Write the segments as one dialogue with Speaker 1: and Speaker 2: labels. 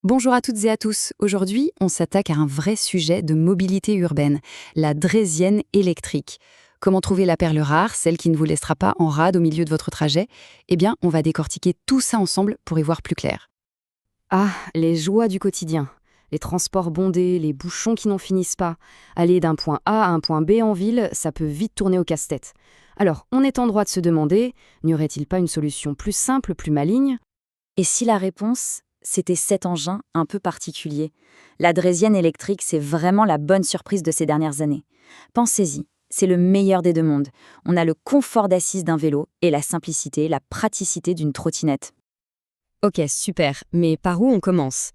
Speaker 1: Bonjour à toutes et à tous. Aujourd'hui, on s'attaque à un vrai sujet de mobilité urbaine, la draisienne électrique. Comment trouver la perle rare, celle qui ne vous laissera pas en rade au milieu de votre trajet? Eh bien, on va décortiquer tout ça ensemble pour y voir plus clair. Ah, les joies du quotidien. Les transports bondés, les bouchons qui n'en finissent pas. Aller d'un point A à un point B en ville, ça peut vite tourner au casse-tête. Alors, on est en droit de se demander, n'y aurait-il pas une solution plus simple, plus maligne?
Speaker 2: Et si la réponse, c'était cet engin un peu particulier? La draisienne électrique, c'est vraiment la bonne surprise de ces dernières années. Pensez-y, c'est le meilleur des deux mondes. On a le confort d'assise d'un vélo et la simplicité, la praticité d'une trottinette.
Speaker 1: Ok, super, mais par où on commence?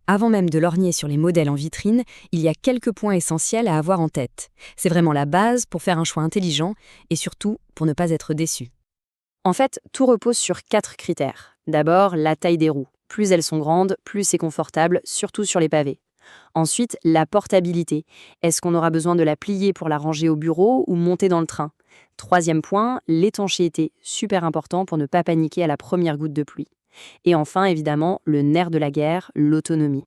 Speaker 1: Avant même de lorgner sur les modèles en vitrine, il y a quelques points essentiels à avoir en tête. C'est vraiment la base pour faire un choix intelligent et surtout pour ne pas être déçu.
Speaker 2: En fait, tout repose sur 4 critères. D'abord, la taille des roues. Plus elles sont grandes, plus c'est confortable, surtout sur les pavés. Ensuite, la portabilité. Est-ce qu'on aura besoin de la plier pour la ranger au bureau ou monter dans le train? Troisième point, l'étanchéité, super important pour ne pas paniquer à la première goutte de pluie. Et enfin, évidemment, le nerf de la guerre, l'autonomie.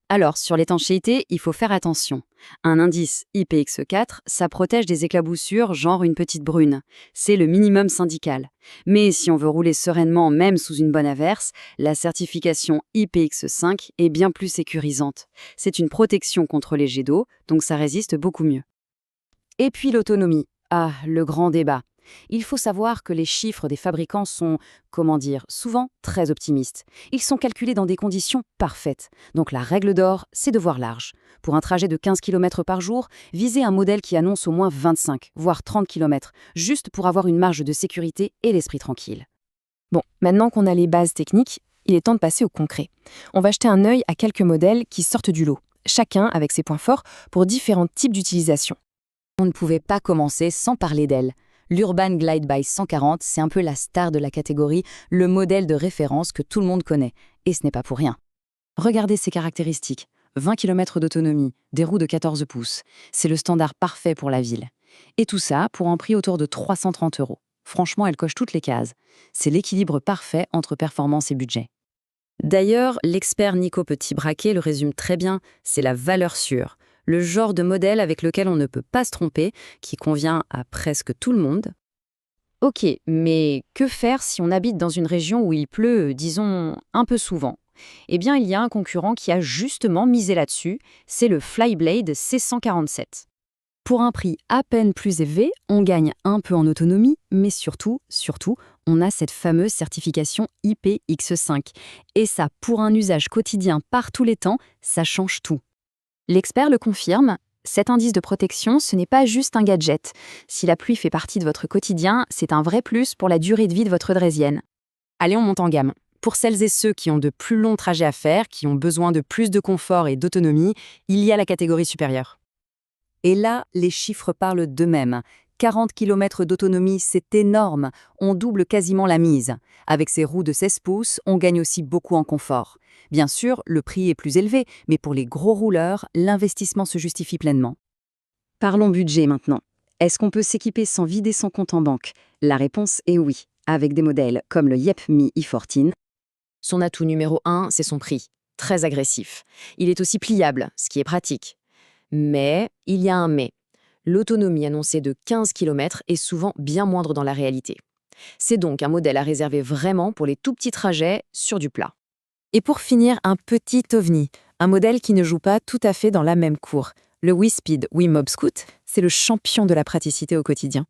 Speaker 1: Alors, sur l'étanchéité, il faut faire attention. Un indice IPX4, ça protège des éclaboussures, genre une petite brune. C'est le minimum syndical. Mais si on veut rouler sereinement, même sous une bonne averse, la certification IPX5 est bien plus sécurisante. C'est une protection contre les jets d'eau, donc ça résiste beaucoup mieux. Et puis l'autonomie. Ah, le grand débat. Il faut savoir que les chiffres des fabricants sont, souvent très optimistes. Ils sont calculés dans des conditions parfaites. Donc la règle d'or, c'est de voir large. Pour un trajet de 15 km par jour, visez un modèle qui annonce au moins 25, voire 30 km, juste pour avoir une marge de sécurité et l'esprit tranquille. Bon, maintenant qu'on a les bases techniques, il est temps de passer au concret. On va jeter un œil à quelques modèles qui sortent du lot, chacun avec ses points forts pour différents types d'utilisation. On ne pouvait pas commencer sans parler d'elle. L'Urban Glide by 140, c'est un peu la star de la catégorie, le modèle de référence que tout le monde connaît. Et ce n'est pas pour rien. Regardez ses caractéristiques. 20 km d'autonomie, des roues de 14 pouces. C'est le standard parfait pour la ville. Et tout ça pour un prix autour de 330 €. Franchement, elle coche toutes les cases. C'est l'équilibre parfait entre performance et budget. D'ailleurs, l'expert Nico Petit-Braquet le résume très bien, c'est la valeur sûre. Le genre de modèle avec lequel on ne peut pas se tromper, qui convient à presque tout le monde. Ok, mais que faire si on habite dans une région où il pleut, disons, un peu souvent? Eh bien, il y a un concurrent qui a justement misé là-dessus, c'est le Flyblade C147. Pour un prix à peine plus élevé, on gagne un peu en autonomie, mais surtout, on a cette fameuse certification IPX5. Et ça, pour un usage quotidien par tous les temps, ça change tout. L'expert le confirme, cet indice de protection, ce n'est pas juste un gadget. Si la pluie fait partie de votre quotidien, c'est un vrai plus pour la durée de vie de votre draisienne. Allez, on monte en gamme. Pour celles et ceux qui ont de plus longs trajets à faire, qui ont besoin de plus de confort et d'autonomie, il y a la catégorie supérieure. Et là, les chiffres parlent d'eux-mêmes. 40 km d'autonomie, c'est énorme. On double quasiment la mise. Avec ces roues de 16 pouces, on gagne aussi beaucoup en confort. Bien sûr, le prix est plus élevé, mais pour les gros rouleurs, l'investissement se justifie pleinement. Parlons budget maintenant. Est-ce qu'on peut s'équiper sans vider son compte en banque? La réponse est oui, avec des modèles comme le Yepmi e14. Son atout numéro 1, c'est son prix. Très agressif. Il est aussi pliable, ce qui est pratique. Mais il y a un mais. L'autonomie annoncée de 15 km est souvent bien moindre dans la réalité. C'est donc un modèle à réserver vraiment pour les tout petits trajets sur du plat. Et pour finir, un petit ovni, un modèle qui ne joue pas tout à fait dans la même cour. Le WeSpeed WeMob Scoot, c'est le champion de la praticité au quotidien.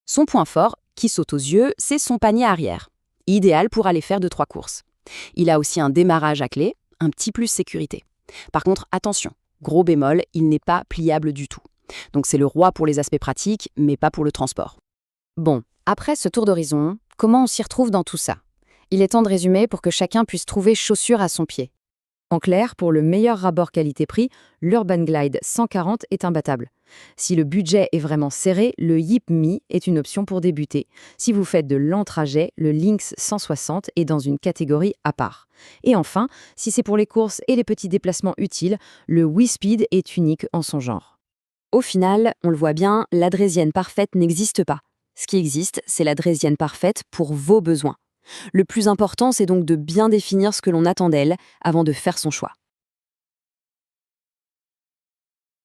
Speaker 1: Son point fort, qui saute aux yeux, c'est son panier arrière. Idéal pour aller faire 2-3 courses. Il a aussi un démarrage à clé, un petit plus sécurité. Par contre, attention, gros bémol, il n'est pas pliable du tout. Donc c'est le roi pour les aspects pratiques, mais pas pour le transport. Bon, après ce tour d'horizon, comment on s'y retrouve dans tout ça? Il est temps de résumer pour que chacun puisse trouver chaussure à son pied. En clair, pour le meilleur rapport qualité-prix, l'Urban Glide 140 est imbattable. Si le budget est vraiment serré, le Yipme est une option pour débuter. Si vous faites de longs trajets, le Lynx 160 est dans une catégorie à part. Et enfin, si c'est pour les courses et les petits déplacements utiles, le WeSpeed est unique en son genre. Au final, on le voit bien, la draisienne parfaite n'existe pas. Ce qui existe, c'est la draisienne parfaite pour vos besoins.
Speaker 2: Le plus important, c'est donc de bien définir ce que l'on attend d'elle avant de faire son choix.